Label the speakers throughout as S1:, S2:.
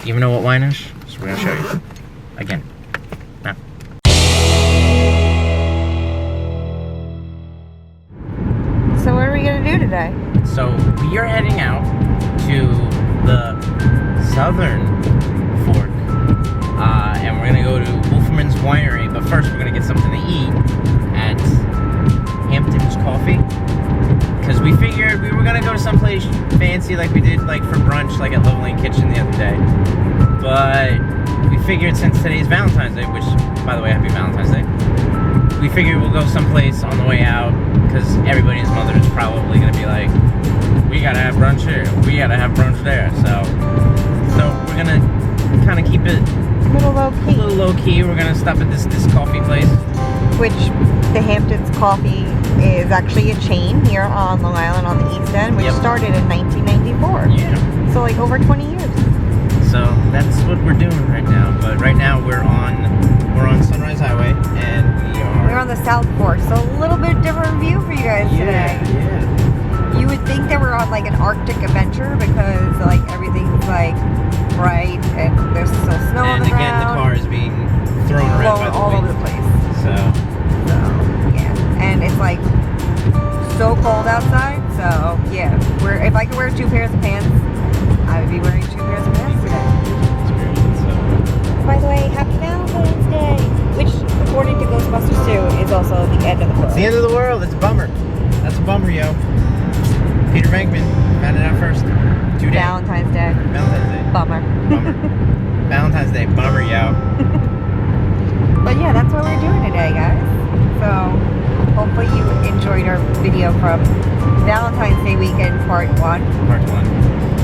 S1: even know what wine is, so we're gonna show you again. Now.
S2: So what are we gonna do today?
S1: So we are heading out to the southern fork, and we're gonna go to Wölffer's Winery. But first, we're gonna get something to eat at Hampton's Coffee, because we figured we were gonna go to someplace fancy like we did like for brunch, like at Lovely Kitchen the other day. But we figured since today's Valentine's Day, which, by the way, happy Valentine's Day, we figured we'll go someplace on the way out, because everybody and his mother is probably gonna be like, we gotta have brunch here, we gotta have brunch there. So we're gonna kind of keep it
S2: A little
S1: low key. We're gonna stop at this coffee place,
S2: which the Hampton's Coffee is actually a chain here on Long Island on the East End, which started in 1994.
S1: Yeah.
S2: So like over 20 years.
S1: So that's what we're doing right now. But right now we're on Sunrise Highway, and
S2: we're on the South Fork, so a little bit different view for you guys today.
S1: Yeah.
S2: You would think that we're on like an Arctic adventure, because like everything's like bright and there's still snow on the ground.
S1: And again, the car is being thrown around by the
S2: all
S1: wind.
S2: over the place.
S1: So
S2: yeah, and it's like so cold outside. So yeah, if I could wear 2 pairs of pants, I would be wearing 2 pairs of pants today. By the way, happy Valentine's Day, which according to Ghostbusters 2 is also the end of the world.
S1: It's the end of the world. It's a bummer. That's a bummer, yo. Peter Venkman found it out first. Today.
S2: Valentine's Day.
S1: Valentine's Day.
S2: Bummer.
S1: Valentine's Day. Bummer, yo.
S2: But yeah, that's what we're doing today, guys. So hopefully you enjoyed our video from Valentine's Day weekend part 1.
S1: Part 1.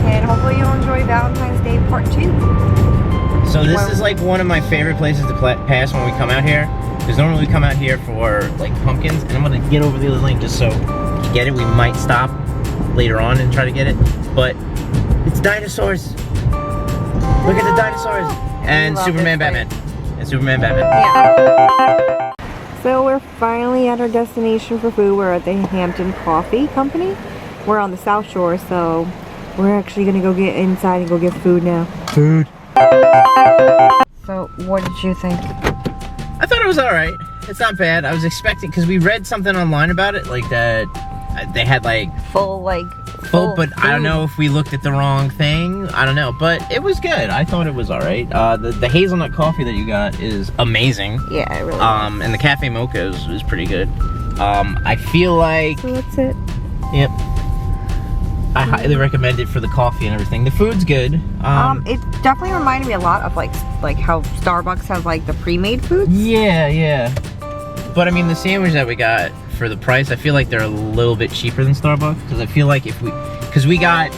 S2: And hopefully you'll enjoy Valentine's Day part 2.
S1: So this is like one of my favorite places to pass when we come out here. Because normally we come out here for like pumpkins, and I'm gonna get over the other lane just so you get it. We might stop later on and try to get it, but it's Dinosaurs. Look at the Dinosaurs and Superman, Batman, and Superman, Batman.
S2: Yeah. So we're finally at our destination for food. We're at the Hampton Coffee Company. We're on the South Shore, so we're actually gonna go get inside and go get food now.
S1: Food.
S2: So what did you think?
S1: I thought it was alright. It's not bad. I was expecting, because we read something online about it, like that they had like
S2: full
S1: but I don't know if we looked at the wrong thing. I don't know, but it was good. I thought it was alright. The hazelnut coffee that you got is amazing.
S2: Yeah, it really is.
S1: And the cafe mocha is pretty good. I feel like,
S2: so that's it.
S1: Yep. I highly recommend it for the coffee and everything. The food's good.
S2: It definitely reminded me a lot of like how Starbucks has like the pre-made foods.
S1: Yeah. But I mean, the sandwich that we got for the price, I feel like they're a little bit cheaper than Starbucks, because I feel like because we got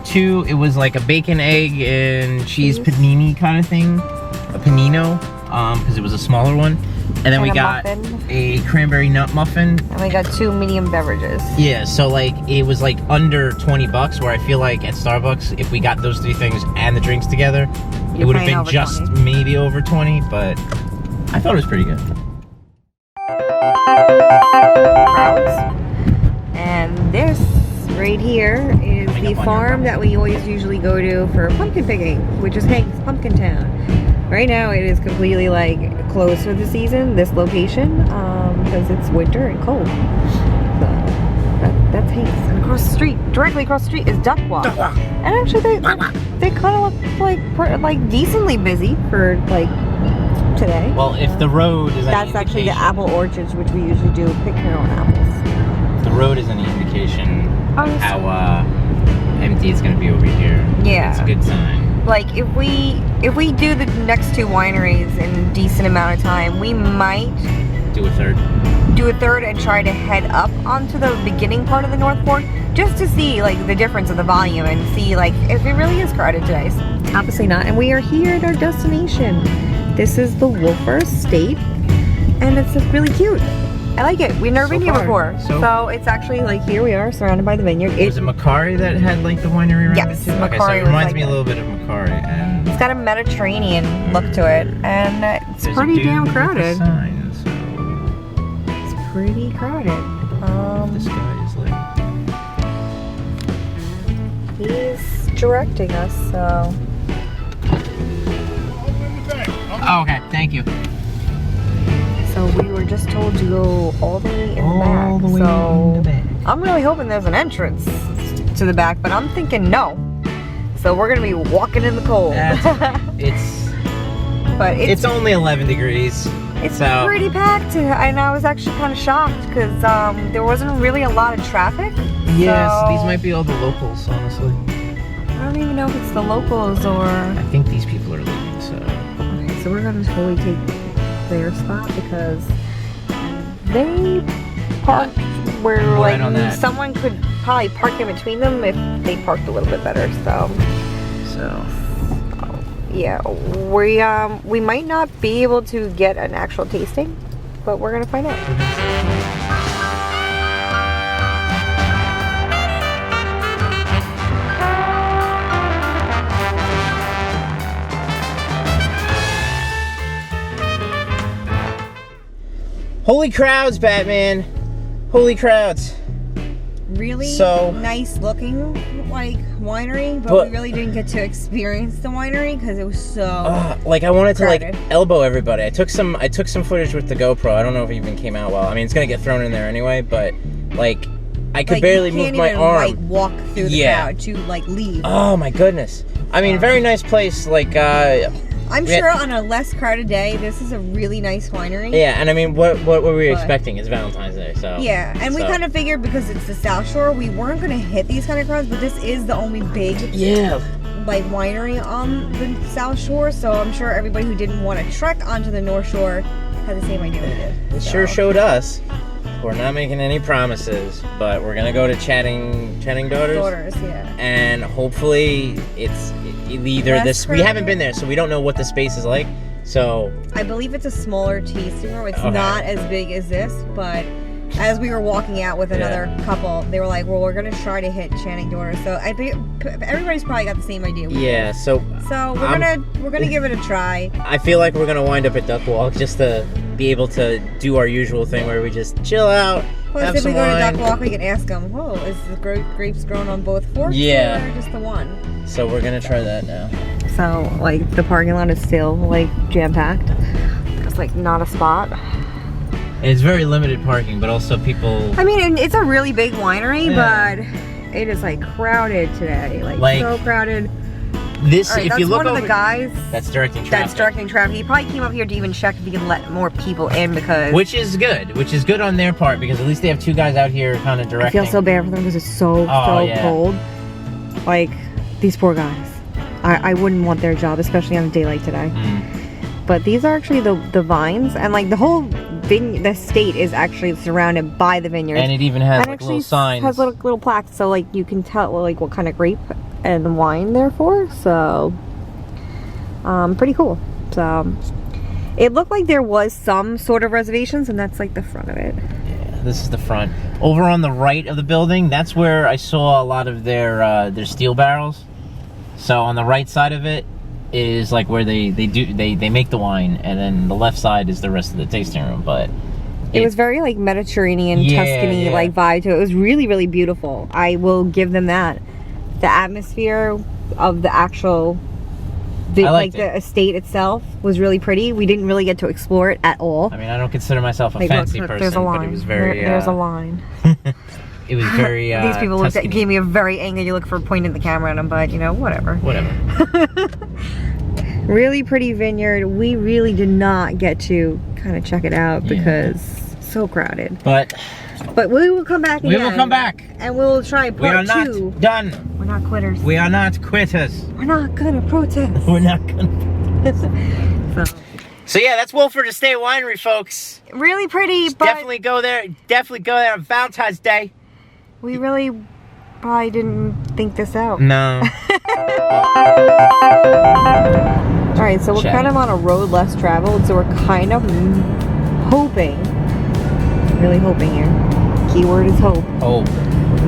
S1: 2, it was like a bacon, egg, and cheese panini kind of thing, a panino, because it was a smaller one. And then we got a cranberry nut muffin.
S2: And we got 2 medium beverages.
S1: Yeah, so like it was like under 20 bucks, where I feel like at Starbucks, if we got those 3 things and the drinks together, it would have been just 20. Maybe over 20, but I thought it was pretty good.
S2: Crowds. And this right here is the farm that we always usually go to for pumpkin picking, which is Hank's Pumpkin Town. Right now it is completely like closed for the season, this location, because it's winter and cold. So that's Hank's. And across the street, directly across the street, is Duck Walk. And actually they kind of look like decently busy for like today.
S1: Well, if the road is
S2: that's actually the apple orchards, which we usually do pick our own apples.
S1: If the road is any indication of how empty it's going to be over here,
S2: yeah,
S1: it's a good sign.
S2: Like if we do the next 2 wineries in a decent amount of time, we might
S1: do a third
S2: and try to head up onto the beginning part of the North Fork, just to see like the difference of the volume and see like if it really is crowded today. Obviously not. And we are here at our destination. This is the Wölffer Estate, and it's really cute. I like it. We've never been here before. So it's actually like, here we are surrounded by the vineyard.
S1: Was it Macari that had like the winery around it too?
S2: Yes,
S1: Okay, so it reminds me a little bit of Macari. And
S2: it's got a Mediterranean look to it, and it's pretty damn crowded. It's pretty crowded.
S1: This guy is like...
S2: He's directing us, so...
S1: Oh, okay, thank you.
S2: So we were just told to go all the way in the back.
S1: All the way
S2: so
S1: in the back.
S2: I'm really hoping there's an entrance to the back, but I'm thinking no. So we're gonna be walking in the cold. But
S1: It's only 11 degrees.
S2: It's
S1: so
S2: pretty packed, and I was actually kind of shocked because there wasn't really a lot of traffic.
S1: Yeah, so these
S2: so
S1: might be all the locals, honestly.
S2: I don't even know if it's the locals or.
S1: I think these people are leaving, so.
S2: Okay, so we're gonna totally take their spot because they parked where
S1: Right
S2: like
S1: on that.
S2: someone could probably park in between them if they parked a little bit better. So yeah, we might not be able to get an actual tasting, but we're gonna find out.
S1: Holy crowds, Batman! Holy crowds!
S2: Really
S1: So-
S2: nice looking like winery, but
S1: But-
S2: we really didn't get to experience the winery because it was so
S1: Like I wanted to
S2: crowded.
S1: like elbow everybody. I took some footage with the GoPro. I don't know if it even came out well. I mean, it's gonna get thrown in there anyway, but like I could
S2: like,
S1: barely
S2: you can't
S1: move my
S2: even,
S1: arm.
S2: like walk through the
S1: Yeah.
S2: crowd to like leave.
S1: Oh my goodness! I mean, very nice place. Like,
S2: I'm
S1: we had-
S2: sure on a less crowded day, this is a really nice winery.
S1: yeah, and I mean, what were we
S2: But-
S1: expecting? It's Valentine's Day, so
S2: Yeah, and we
S1: So-
S2: kind of figured because it's the South Shore, we weren't going to hit these kind of crowds, but this is the only big
S1: yeah.
S2: like winery on the South Shore, so I'm sure everybody who didn't want to trek onto the North Shore had the same idea we did.
S1: It
S2: So,
S1: sure showed us. We're not making any promises, but we're gonna go to Channing Daughters,
S2: Daughters, yeah.
S1: and hopefully it's either
S2: Less
S1: this. We haven't
S2: crowded.
S1: been there, so we don't know what the space is like. So
S2: I believe it's a smaller tasting room. It's
S1: Okay.
S2: not as big as this, but as we were walking out with another couple, they were like, well, we're going to try to hit Channing Daughters. So I think everybody's probably got the same idea. we
S1: yeah, so
S2: did. So
S1: I'm-
S2: we're gonna give it a try.
S1: I feel like we're gonna wind up at Duck Walk just to be able to do our usual thing where we just chill out,
S2: Plus,
S1: have
S2: if we
S1: some
S2: go to
S1: wine.
S2: Duck Walk, we can ask them, whoa, is the grapes grown on both forks
S1: Yeah.
S2: or just the one?
S1: So we're gonna try that now.
S2: So, like, the parking lot is still, like, jam-packed. There's, like, not a spot.
S1: It's very limited parking, but also people.
S2: I mean, it's a really big winery,
S1: Yeah.
S2: but it is, like, crowded today. Like so crowded.
S1: This,
S2: All right,
S1: if
S2: that's
S1: you look
S2: one
S1: over,
S2: of the guys
S1: that's directing traffic.
S2: that's directing traffic. He probably came up here to even check if he can let more people in because...
S1: Which is good on their part because at least they have two guys out here kind of
S2: I
S1: directing.
S2: feel so bad for them because it's so
S1: yeah.
S2: cold. Like, these poor guys. I wouldn't want their job, especially on a day like today. But these are actually the vines, and like the whole the estate is actually surrounded by the vineyards.
S1: And it even has
S2: And
S1: like
S2: actually
S1: little signs.
S2: has little plaques, so like you can tell like what kind of grape and wine they're for. So, pretty cool. So, it looked like there was some sort of reservations, and that's like the front of it.
S1: Yeah, this is the front. Over on the right of the building, that's where I saw a lot of their steel barrels. So on the right side of it is like where they make the wine, and then the left side is the rest of the tasting room. But
S2: It was very like Mediterranean,
S1: Yeah,
S2: Tuscany
S1: yeah.
S2: like vibe to it. It was really, really beautiful. I will give them that. The atmosphere of the actual
S1: I
S2: like
S1: liked
S2: the
S1: it.
S2: estate itself was really pretty. We didn't really get to explore it at all.
S1: I mean, I don't consider myself a
S2: Like,
S1: fancy
S2: look,
S1: person,
S2: there's a line.
S1: but it was very.
S2: There's a line.
S1: It was very.
S2: These people looked at,
S1: Tuscany.
S2: gave me a very angry look for pointing the camera at them, but you know, whatever.
S1: Whatever.
S2: Really pretty vineyard. We really did not get to kind of check it out
S1: Yeah.
S2: because so crowded.
S1: But
S2: we will come back again.
S1: we will come back.
S2: And we'll try
S1: We are
S2: part
S1: not
S2: 2.
S1: done.
S2: We're not quitters.
S1: We are not quitters.
S2: We're not gonna protest.
S1: We're not gonna.
S2: So,
S1: So yeah, that's Wölffer Estate Winery, folks.
S2: really pretty, but
S1: Definitely go there. Definitely go there on Valentine's Day.
S2: we really probably didn't think this out.
S1: No.
S2: Alright, so we're
S1: Check.
S2: kind of on a road less traveled, so we're kind of hoping, really hoping here, keyword is hope,
S1: Oh.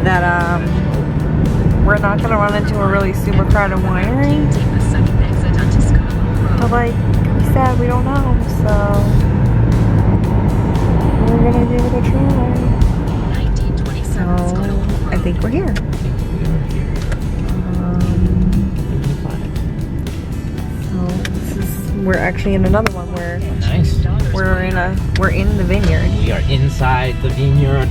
S2: that we're not gonna run into a really super crowded winery. But like we said, we don't know, so we're gonna give it a try. So I think we're here. So this is we're actually in another one where
S1: Nice.
S2: we're in the vineyard,
S1: We are inside the vineyard.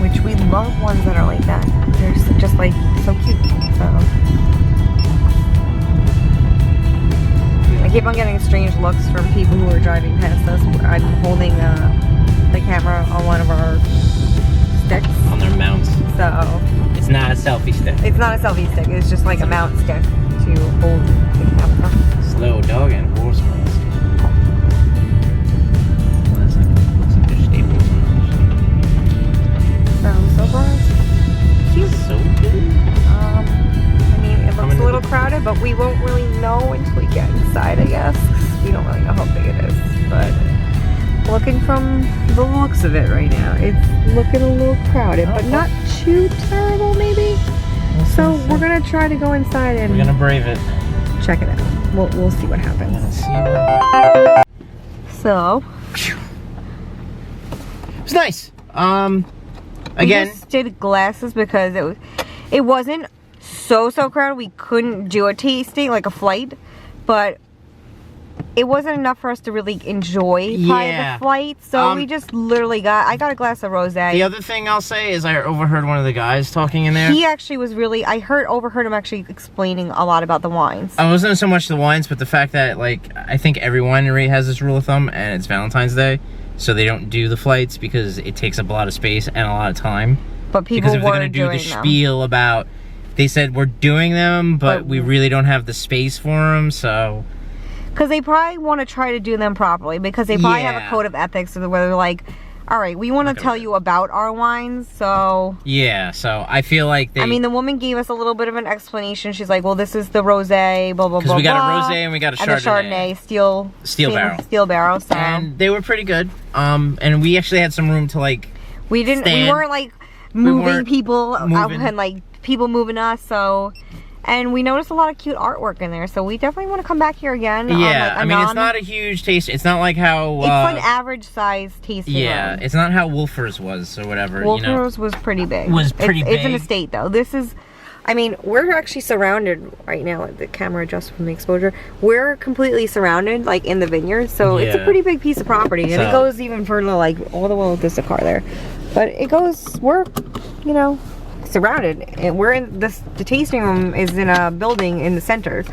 S2: which we love ones that are like that. They're just like so cute. So I keep on getting strange looks from people who are driving past us. I'm holding the camera on one of our sticks.
S1: On their mounts.
S2: So
S1: It's not a selfie stick.
S2: it's not a selfie stick. It's just like a mount stick to hold the camera.
S1: Slow dog and horse mask. Well, that's like, looks like they're staples on
S2: So far, it's cute.
S1: it. So good.
S2: I mean, it looks a little crowded, but we won't really know until we get inside, I guess. 'Cause we don't really know how big it is. But looking from the looks of it right now, it's looking a little crowded, but not too terrible, maybe. So we're gonna try to go inside and
S1: We're gonna brave it.
S2: check it out. We'll see what
S1: We're
S2: happens.
S1: gonna see what...
S2: So
S1: It's nice. Again,
S2: we just did glasses because it wasn't so crowded. We couldn't do a tasting like a flight, but it wasn't enough for us to really enjoy the flight. So we just literally I got a glass of rosé.
S1: the other thing I'll say is I overheard one of the guys talking in there.
S2: He actually was really overheard him actually explaining a lot about the wines.
S1: I wasn't so much the wines, but the fact that, like, I think every winery has this rule of thumb, and it's Valentine's Day, so they don't do the flights because it takes up a lot of space and a lot of time.
S2: But people
S1: Because if they're
S2: were
S1: gonna do the
S2: doing them.
S1: spiel about, they said we're doing them, but we really don't have the space for them, so.
S2: Because they probably want to try to do them properly, because they probably have a code of ethics where they're like, all right, we want to tell you about our wines, so.
S1: Yeah, so I feel like they.
S2: I mean, the woman gave us a little bit of an explanation. She's like, well, this is the rosé, blah, blah, blah,
S1: because we got
S2: blah.
S1: a rosé and we got a
S2: And the
S1: Chardonnay.
S2: Chardonnay,
S1: Steel barrel.
S2: Steel barrel, so.
S1: And they were pretty good. And we actually had some room to, like,
S2: we weren't like moving people out and like people moving us, so. And we noticed a lot of cute artwork in there, so we definitely want to come back here again.
S1: Yeah, I mean, it's not a huge taste. It's not like how...
S2: it's an average size tasting room.
S1: It's not how Wölffer's was or whatever,
S2: Wölffer's was pretty big.
S1: Was pretty big.
S2: It's an estate, though. This is... I mean, we're actually surrounded right now. The camera adjusts from the exposure. We're completely surrounded, like, in the vineyard, so it's a pretty big piece of property. And it goes even further, like, all the way with this car there. But it goes... We're, you know... surrounded, and we're in the tasting room is in a building in the center,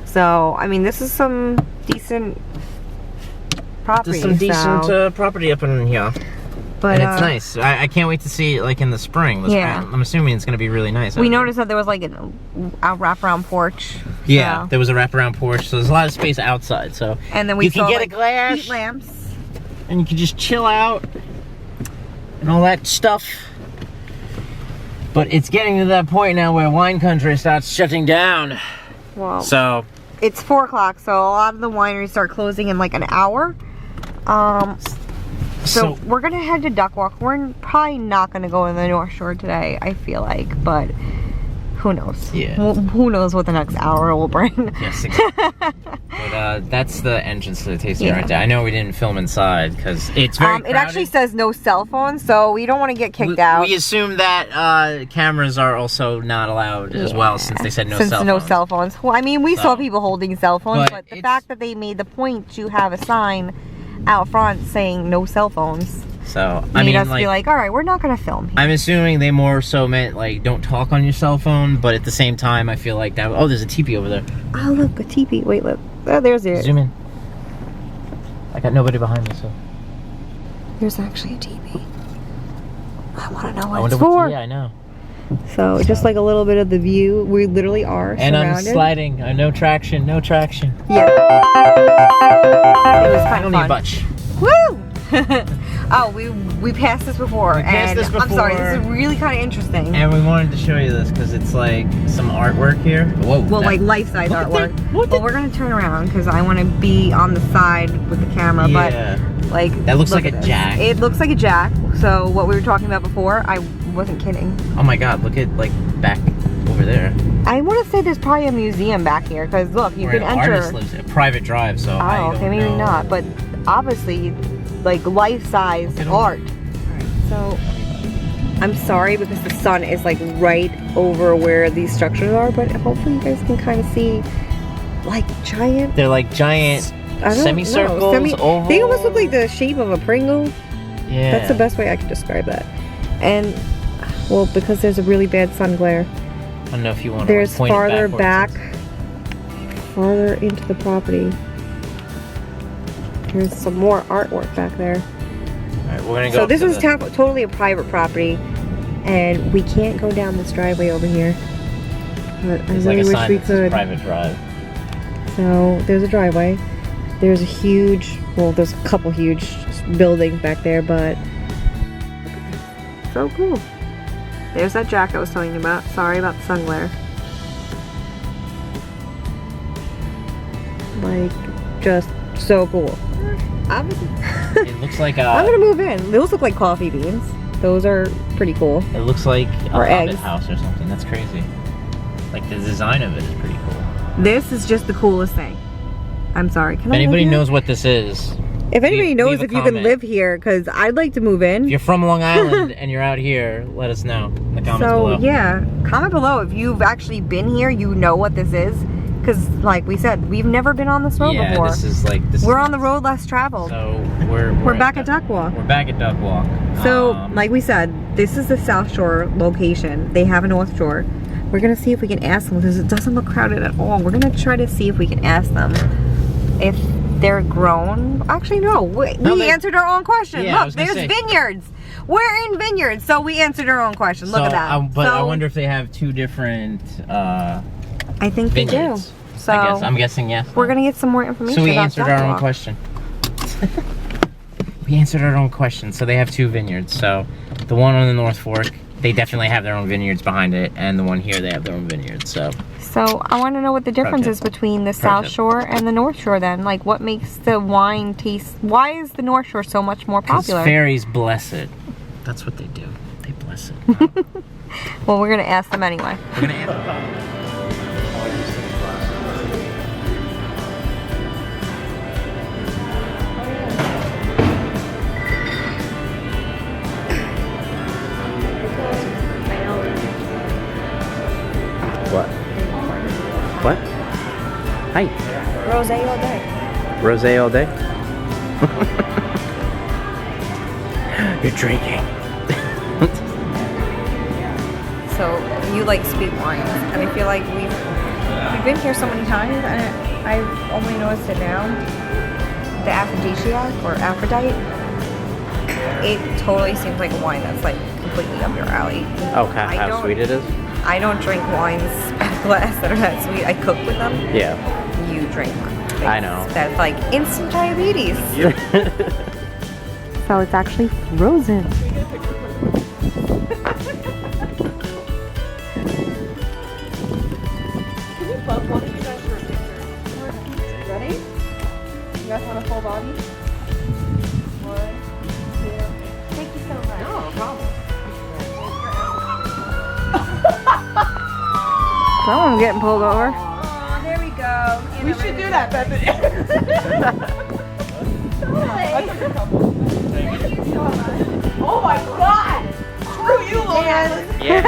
S2: so I mean this is some decent property.
S1: There's some decent property up in here,
S2: but
S1: and it's nice. I can't wait to see it like in the spring. I'm assuming it's gonna be really nice.
S2: We noticed that there was like a wraparound porch.
S1: Yeah, there was a wraparound porch, so there's a lot of space outside. So
S2: and then we
S1: you can get
S2: like,
S1: a glass,
S2: heat lamps,
S1: and you can just chill out and all that stuff. But it's getting to that point now where wine country starts shutting down.
S2: Well,
S1: so
S2: it's 4 o'clock, so a lot of the wineries start closing in like an hour. So we're gonna head to Duck Walk. We're probably not gonna go in the North Shore today, I feel like, but who knows?
S1: Yeah.
S2: Who knows what the next hour will bring?
S1: Yes, exactly. But that's the entrance to the tasting right there. I know we didn't film inside because it's very crowded.
S2: It actually says no cell phones, so we don't want to get kicked out.
S1: We assume that cameras are also not allowed as well, since they said no cell phones.
S2: No cell phones. Well, I mean, we saw people holding cell phones, but the fact that they made the point to have a sign out front saying no cell phones.
S1: So,
S2: I mean, us be like, all right, we're not going to film here.
S1: I'm assuming they more so meant, like, don't talk on your cell phone, but at the same time, I feel like that... Oh, there's a teepee over there.
S2: Oh, look, a teepee. Wait, look. Oh, there's it.
S1: Zoom in. I got nobody behind me, so...
S2: There's actually a teepee. I want to know what it's for.
S1: Yeah, I know.
S2: So, just like a little bit of the view, we literally are
S1: and
S2: surrounded.
S1: I'm sliding. No traction, no traction.
S2: Yeah. It was kind of fun.
S1: Bunch.
S2: Woo! Oh, we passed this before. I'm sorry, this is really kind of interesting.
S1: And we wanted to show you this because it's like some artwork here. Whoa.
S2: Well, like life-size artwork. Well, we're gonna turn around because I want to be on the side with the camera.
S1: Yeah.
S2: But like,
S1: that looks like a jack.
S2: It looks like a jack. So what we were talking about before, I wasn't kidding.
S1: Oh my God! Look at like back over there.
S2: I want to say there's probably a museum back here because look, you can enter.
S1: Artist lives in a private drive, so I don't
S2: okay, maybe
S1: know.
S2: not, but obviously, like life-size art. Alright, so I'm sorry because the sun is like right over where these structures are, but hopefully you guys can kind of see like giant.
S1: They're like giant
S2: I don't
S1: Semicircles,
S2: know.
S1: ovals.
S2: They almost look like the shape of a Pringle.
S1: Yeah.
S2: That's the best way I could describe that. And, well, because there's a really bad sun glare,
S1: I don't know if you want to
S2: there's
S1: point
S2: farther
S1: it
S2: back, farther into the property. There's some more artwork back there.
S1: Alright, we're gonna go.
S2: So this is totally a private property, and we can't go down this driveway over here. But I really wish we could.
S1: Private drive.
S2: So there's a driveway. There's a huge, well, there's a couple huge buildings back there, but so cool. There's that jack I was telling you about. Sorry about the sun glare. Like, just so cool.
S1: It looks like
S2: I'm gonna move in. Those look like coffee beans. Those are pretty cool.
S1: It looks like a
S2: Or
S1: Hobbit
S2: eggs.
S1: house or something. That's crazy. Like the design of it is pretty cool.
S2: This is just the coolest thing. I'm sorry. Can
S1: If
S2: I live
S1: anybody
S2: here?
S1: knows what this is,
S2: If anybody knows
S1: leave a
S2: if you can
S1: comment.
S2: live here, because I'd like to move in.
S1: If you're from Long Island and you're out here, let us know in the comments below.
S2: So yeah, comment below if you've actually been here. You know what this is, because like we said, we've never been on this road
S1: Yeah,
S2: before.
S1: this is like this.
S2: We're
S1: is
S2: on the road less traveled.
S1: So we're
S2: back at Duck Walk.
S1: We're back at Duck Walk.
S2: So like we said, this is the South Shore location. They have a North Shore. We're gonna see if we can ask them because it doesn't look crowded at all. We're gonna try to see if we can ask them if they're grown. Actually, no. We answered our own question.
S1: Yeah, I
S2: Look,
S1: was gonna
S2: there's
S1: say.
S2: Vineyards. We're in Vineyards, so we answered our own question. Look at that.
S1: But I
S2: So,
S1: wonder if they have two different
S2: I think they do.
S1: vineyards.
S2: So
S1: I'm guessing yes.
S2: we're gonna get some more information.
S1: So we
S2: about
S1: answered
S2: Duck
S1: our own
S2: Walk.
S1: question. We answered our own question. So they have two vineyards. So the one on the North Fork, they definitely have their own vineyards behind it, and the one here, they have their own vineyards. So
S2: I want to know what the difference is between the South Shore and the North Shore then. Like, what makes the wine taste... Why is the North Shore so much more popular?
S1: fairies bless it. That's what they do. They bless it.
S2: Well, we're going to ask them anyway.
S1: We're gonna ask. What? What? Hi.
S2: Rosé all day.
S1: Rosé all day? You're drinking.
S2: So, you like sweet wines. And I feel like we've been here so many times, and I've only noticed it now. The Aphrodisiac, or Aphrodite, it totally seems like a wine that's like completely up your alley.
S1: Okay, how sweet it is?
S2: I don't drink wines at a glass that are that sweet. I cook with them.
S1: Yeah.
S2: You drink.
S1: I know.
S2: That's like instant diabetes. So it's actually frozen. Ready? You guys want a full body? 1, 2. Thank you so much. No problem. Someone's getting pulled over.
S3: Oh, there we go.
S4: We should do that, Bethany. Oh my God! Screw you, Long Island.
S1: Yeah.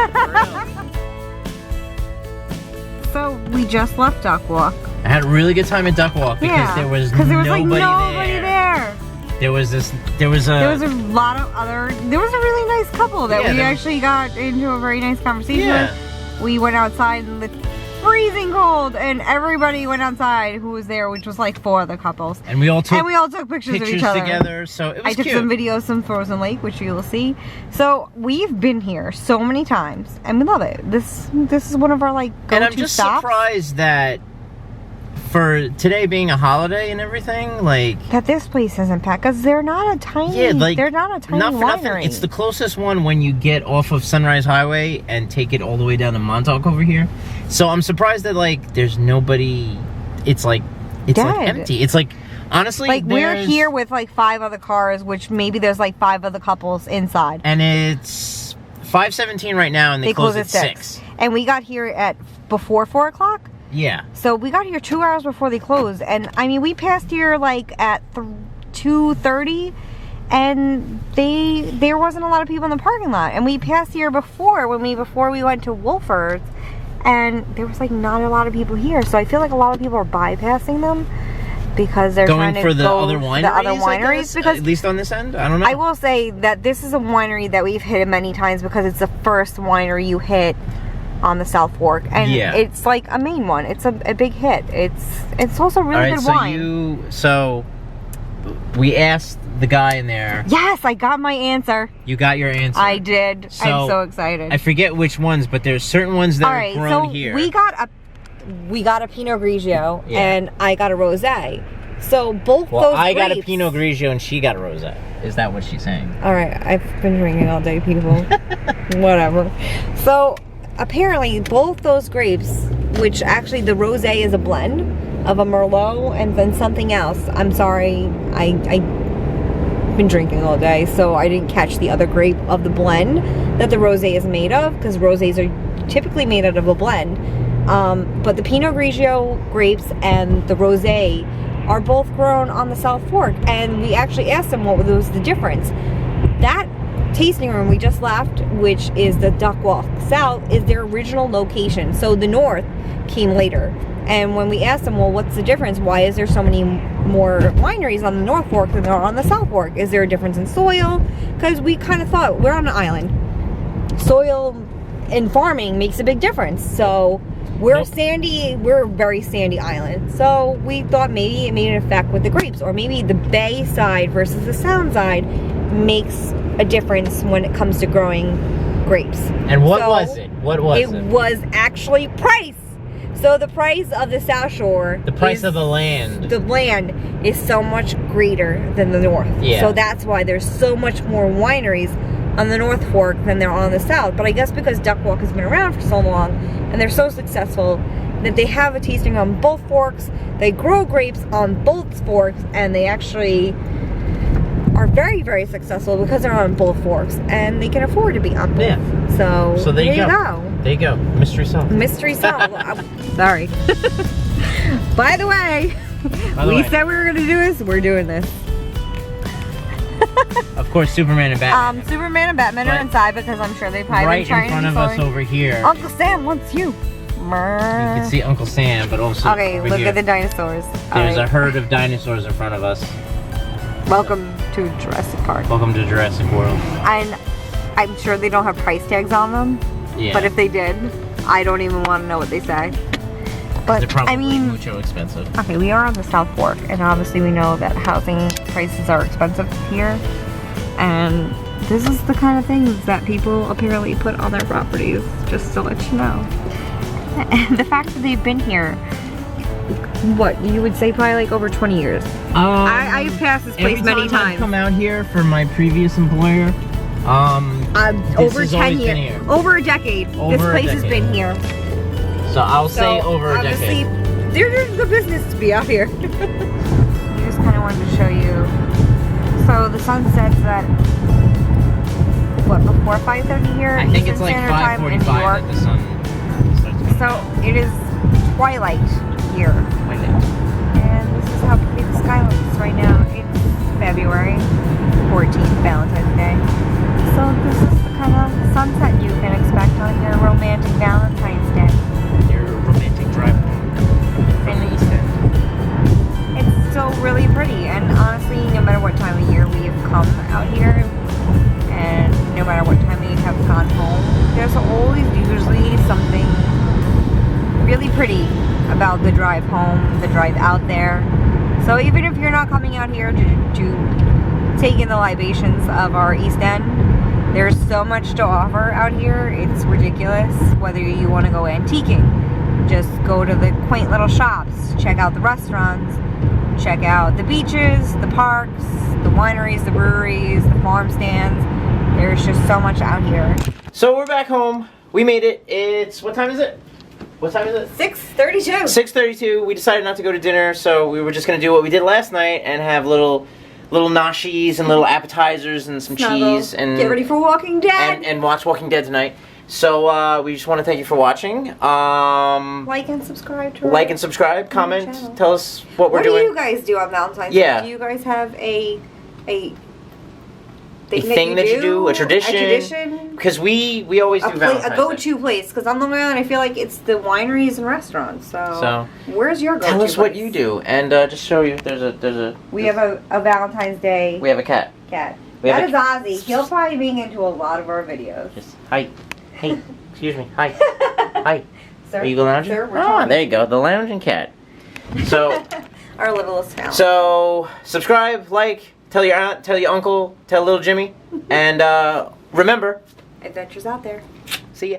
S2: So we just left Duck Walk.
S1: I had a really good time at Duck Walk because there was nobody
S2: like nobody there.
S1: There was a
S2: There was a lot of other. There was a really nice couple that we actually got into a very nice conversation with. We went outside in the freezing cold, and everybody went outside who was there, which was like 4 other couples.
S1: And we all took
S2: pictures of each other
S1: together, so it was
S2: I took
S1: cute.
S2: some videos from Frozen Lake, which you will see. So we've been here so many times, and we love it. This is one of our like go-to stops.
S1: And I'm just surprised that for today being a holiday and everything, like
S2: that this place isn't packed, because they're not a tiny. They're not a tiny
S1: not for nothing.
S2: winery.
S1: It's the closest one when you get off of Sunrise Highway and take it all the way down to Montauk over here. So I'm surprised that like there's nobody. It's like empty. It's like honestly,
S2: like we're here with like 5 other cars, which maybe there's like 5 other couples inside.
S1: And it's 5:17 right now, and they close at 6.
S2: And we got here at before 4 o'clock.
S1: Yeah.
S2: So we got here 2 hours before they closed, and I mean we passed here like at 2:30, and there wasn't a lot of people in the parking lot. And we passed here before we went to Wölffer's, and there was like not a lot of people here. So I feel like a lot of people are bypassing them. because they're
S1: Going
S2: trying to
S1: for the
S2: go
S1: other
S2: for
S1: wineries,
S2: the other
S1: I
S2: wineries
S1: guess?
S2: because
S1: At least on this end? I don't know.
S2: I will say that this is a winery that we've hit many times because it's the first winery you hit on the South Fork, and it's like a main one. It's a big hit. It's also really good wine.
S1: So we asked the guy in there.
S2: Yes, I got my answer.
S1: You got your answer.
S2: I did. I'm so excited.
S1: I forget which ones, but there's certain ones that are grown here.
S2: We got a Pinot Grigio and I got a Rosé. So both those
S1: I
S2: grapes,
S1: got a Pinot Grigio and she got a Rosé. Is that what she's saying?
S2: All right, I've been drinking all day, people. Whatever. So apparently both those grapes, which actually the Rosé is a blend of a Merlot and then something else. I'm sorry, I've been drinking all day, so I didn't catch the other grape of the blend that the Rosé is made of, because Rosés are typically made out of a blend. But the Pinot Grigio grapes and the Rosé are both grown on the South Fork, and we actually asked them what was the difference. That tasting room we just left, which is the Duck Walk South, is their original location. So the North came later. And when we asked them, well, what's the difference? Why is there so many more wineries on the North Fork than there are on the South Fork? Is there a difference in soil? Because we kind of thought, we're on an island. Soil in farming makes a big difference. So we're a very sandy island. So we thought maybe it made an effect with the grapes, or maybe the bay side versus the sound side makes a difference when it comes to growing grapes.
S1: And what was it? What was it?
S2: It was actually price. So the price of the South Shore,
S1: the price of the land.
S2: The land is so much greater than the North.
S1: Yeah.
S2: So that's why there's so much more wineries on the North Fork than there are on the South. But I guess because Duck Walk has been around for so long and they're so successful that they have a tasting on both forks, they grow grapes on both forks, and they actually are very, very successful because they're on both forks and they can afford to be on both.
S1: Yeah.
S2: So
S1: there you
S2: go.
S1: There you go. Mystery solved.
S2: Mystery solved. Sorry. By the way, we said we were going to do this. We're doing this.
S1: Of course, Superman and Batman.
S2: Superman and Batman are inside because I'm sure they probably
S1: right in front of us over here.
S2: Uncle Sam wants you.
S1: You can see Uncle Sam, but also
S2: okay,
S1: over
S2: look
S1: here,
S2: at the dinosaurs.
S1: There's a herd of dinosaurs in front of us.
S2: Welcome to Jurassic Park.
S1: Welcome to Jurassic World.
S2: And I'm sure they don't have price tags on them.
S1: Yeah.
S2: But if they did, I don't even want to know what they say. But
S1: they're probably
S2: I mean,
S1: mucho expensive.
S2: Okay, we are on the South Fork, and obviously we know that housing prices are expensive here. And this is the kind of things that people apparently put on their properties, just to let you know. And the fact that they've been here, what, you would say probably like over 20 years. I've passed this place many times.
S1: I've come out here for my previous employer.
S2: Over 10 years. Over a decade. This place has been here.
S1: So I'll say over a decade.
S2: There's the business to be out here. I just kind of wanted to show you. So the sun sets at, what, before 5:30 here?
S1: I think it's like 5:45 that the sun starts.
S2: So it is twilight here. And this is how pretty the sky looks right now. It's February 14th, Valentine's Day. So this is the kind of sunset you can expect on your romantic Valentine's Day.
S1: Your romantic drive from the East End.
S2: It's still really pretty, and honestly, no matter what time of year we have come out here, and no matter what time we have gone home, there's always usually something really pretty about the drive home, the drive out there. So even if you're not coming out here to take in the libations of our East End, there's so much to offer out here, it's ridiculous. Whether you want to go antiquing, just go to the quaint little shops, check out the restaurants, check out the beaches, the parks, the wineries, the breweries, the farm stands. There's just so much out here.
S1: So we're back home. We made it. It's, what time is it? What time is it?
S2: 6:32.
S1: 6:32. We decided not to go to dinner, so we were just going to do what we did last night and have little noshies and little appetizers and some cheese and
S2: get ready for Walking Dead
S1: and watch Walking Dead tonight. So we just want to thank you for watching.
S2: Like and subscribe to
S1: like and subscribe, comment, tell us what we're doing.
S2: What do you guys do on Valentine's Day?
S1: Yeah.
S2: Do you guys have a thing
S1: that you do, a tradition.
S2: A tradition.
S1: Because we always do Valentine's
S2: A
S1: Day.
S2: go-to place. Because on Long Island, I feel like it's the wineries and restaurants. So where's your go-to
S1: tell us what
S2: place?
S1: you do, and just show you.
S2: We have a Valentine's Day.
S1: We have a cat.
S2: Cat.
S1: We have
S2: That is Ozzy. He'll probably be into a lot of our videos.
S1: Just hi, hey, excuse me, hi, hi.
S2: Sir,
S1: Are you the lounging?
S2: sir, we're
S1: Oh,
S2: talking.
S1: there you go, the lounging cat. So,
S2: Our littlest fountain.
S1: so subscribe, like, tell your aunt, tell your uncle, tell little Jimmy, and remember,
S2: Adventures out there.
S1: see ya.